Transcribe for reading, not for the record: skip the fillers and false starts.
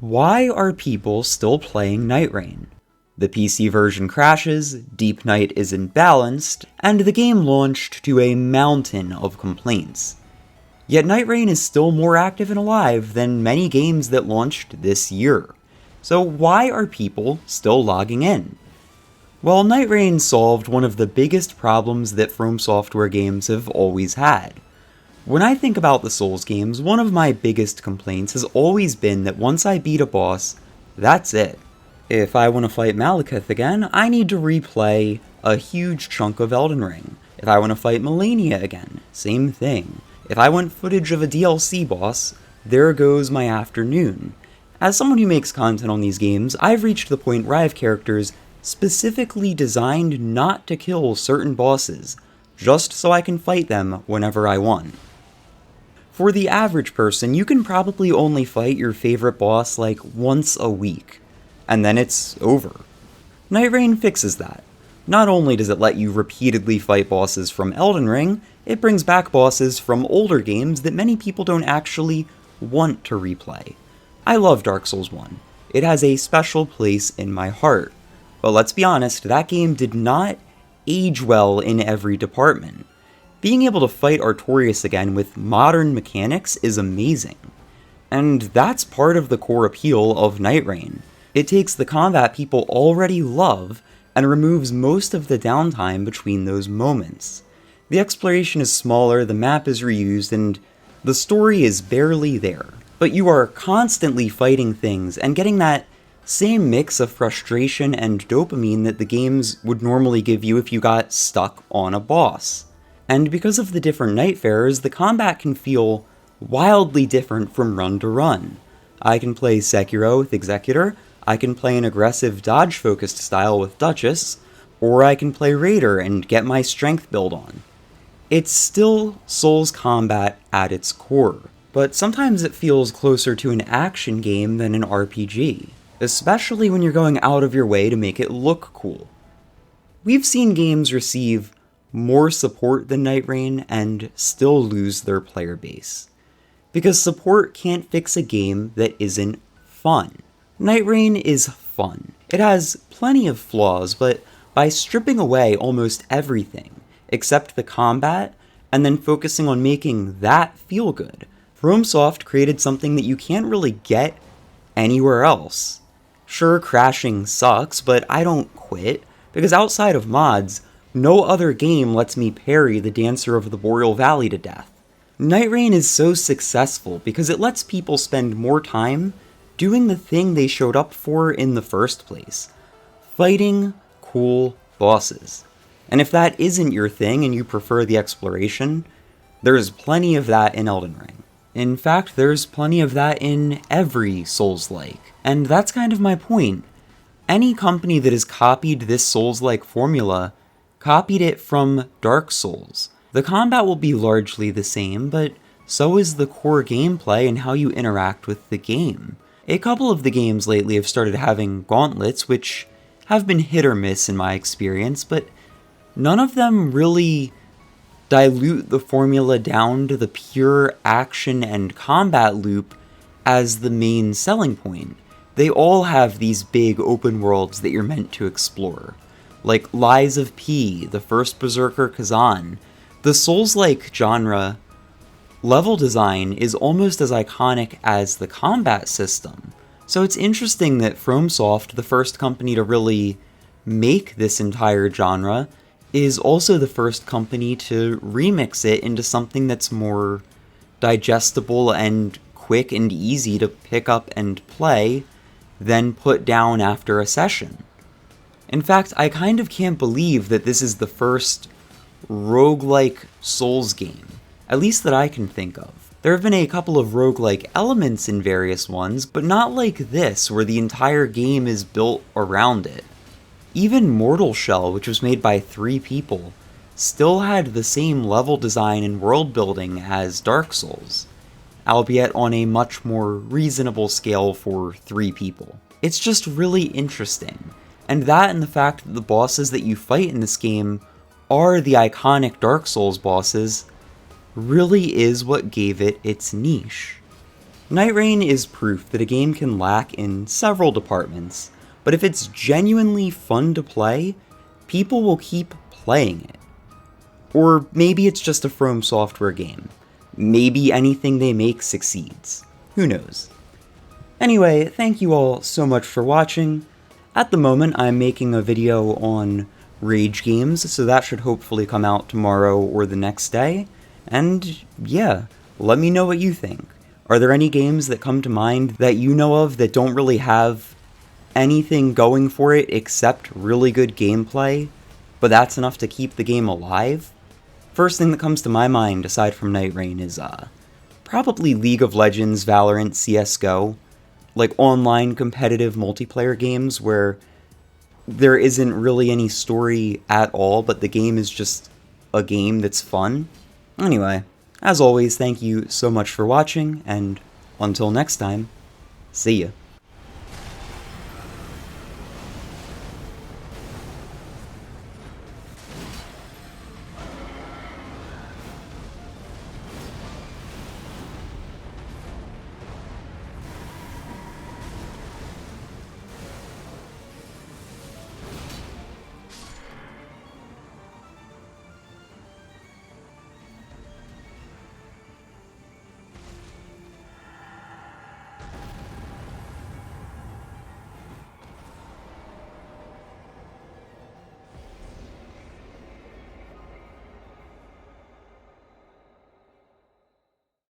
Why are people still playing Nightreign? The PC version crashes, Deep Night isn't balanced, and the game launched to a mountain of complaints. Yet Nightreign is still more active and alive than many games that launched this year. So why are people still logging in? Well, Nightreign solved one of the biggest problems that Fromsoft games have always had. When I think about the Souls games, one of my biggest complaints has always been that once I beat a boss, that's it. If I want to fight Malekith again, I need to replay a huge chunk of Elden Ring. If I want to fight Melania again, same thing. If I want footage of a DLC boss, there goes my afternoon. As someone who makes content on these games, I've reached the point where I have characters specifically designed not to kill certain bosses, just so I can fight them whenever I want. For the average person, you can probably only fight your favorite boss like once a week, and then it's over. Nightreign fixes that. Not only does it let you repeatedly fight bosses from Elden Ring, it brings back bosses from older games that many people don't actually want to replay. I love Dark Souls 1. It has a special place in my heart. But let's be honest, that game did not age well in every department. Being able to fight Artorias again with modern mechanics is amazing. And that's part of the core appeal of Nightreign. It takes the combat people already love and removes most of the downtime between those moments. The exploration is smaller, the map is reused, and the story is barely there. But you are constantly fighting things and getting that same mix of frustration and dopamine that the games would normally give you if you got stuck on a boss. And because of the different Nightfarers, the combat can feel wildly different from run to run. I can play Sekiro with Executor, I can play an aggressive dodge-focused style with Duchess, or I can play Raider and get my strength build on. It's still Souls combat at its core, but sometimes it feels closer to an action game than an RPG, especially when you're going out of your way to make it look cool. We've seen games receive more support than Nightreign and still lose their player base, because support can't fix a game that isn't fun. Nightreign is fun. It has plenty of flaws, but by stripping away almost everything, except the combat, and then focusing on making that feel good, Fromsoft created something that you can't really get anywhere else. Sure, crashing sucks, but I don't quit, because outside of mods, no other game lets me parry the Dancer of the Boreal Valley to death. Nightreign is so successful because it lets people spend more time doing the thing they showed up for in the first place, fighting cool bosses. And if that isn't your thing and you prefer the exploration, there's plenty of that in Elden Ring. In fact, there's plenty of that in every Soulslike. And that's kind of my point. Any company that has copied this Souls-like formula copied it from Dark Souls. The combat will be largely the same, but so is the core gameplay and how you interact with the game. A couple of the games lately have started having gauntlets, which have been hit or miss in my experience, but none of them really dilute the formula down to the pure action and combat loop as the main selling point. They all have these big open worlds that you're meant to explore, like Lies of P, the first Berserker Kazan. The Souls-like genre level design is almost as iconic as the combat system. So it's interesting that Fromsoft, the first company to really make this entire genre, is also the first company to remix it into something that's more digestible and quick and easy to pick up and play, then put down after a session. In fact, I kind of can't believe that this is the first roguelike Souls game, at least that I can think of. There have been a couple of roguelike elements in various ones, but not like this, where the entire game is built around it. Even Mortal Shell, which was made by 3 people, still had the same level design and world building as Dark Souls, albeit on a much more reasonable scale for 3 people. It's just really interesting. And that and the fact that the bosses that you fight in this game are the iconic Dark Souls bosses really is what gave it its niche. Nightreign is proof that a game can lack in several departments, but if it's genuinely fun to play, people will keep playing it. Or maybe it's just a From Software game. Maybe anything they make succeeds. Who knows? Anyway, thank you all so much for watching. At the moment, I'm making a video on Rage games, so that should hopefully come out tomorrow or the next day. And yeah, let me know what you think. Are there any games that come to mind that you know of that don't really have anything going for it except really good gameplay, but that's enough to keep the game alive? First thing that comes to my mind, aside from Nightreign, is probably League of Legends, Valorant, CSGO, like online competitive multiplayer games where there isn't really any story at all, but the game is just a game that's fun. Anyway, as always, thank you so much for watching, and until next time, see ya.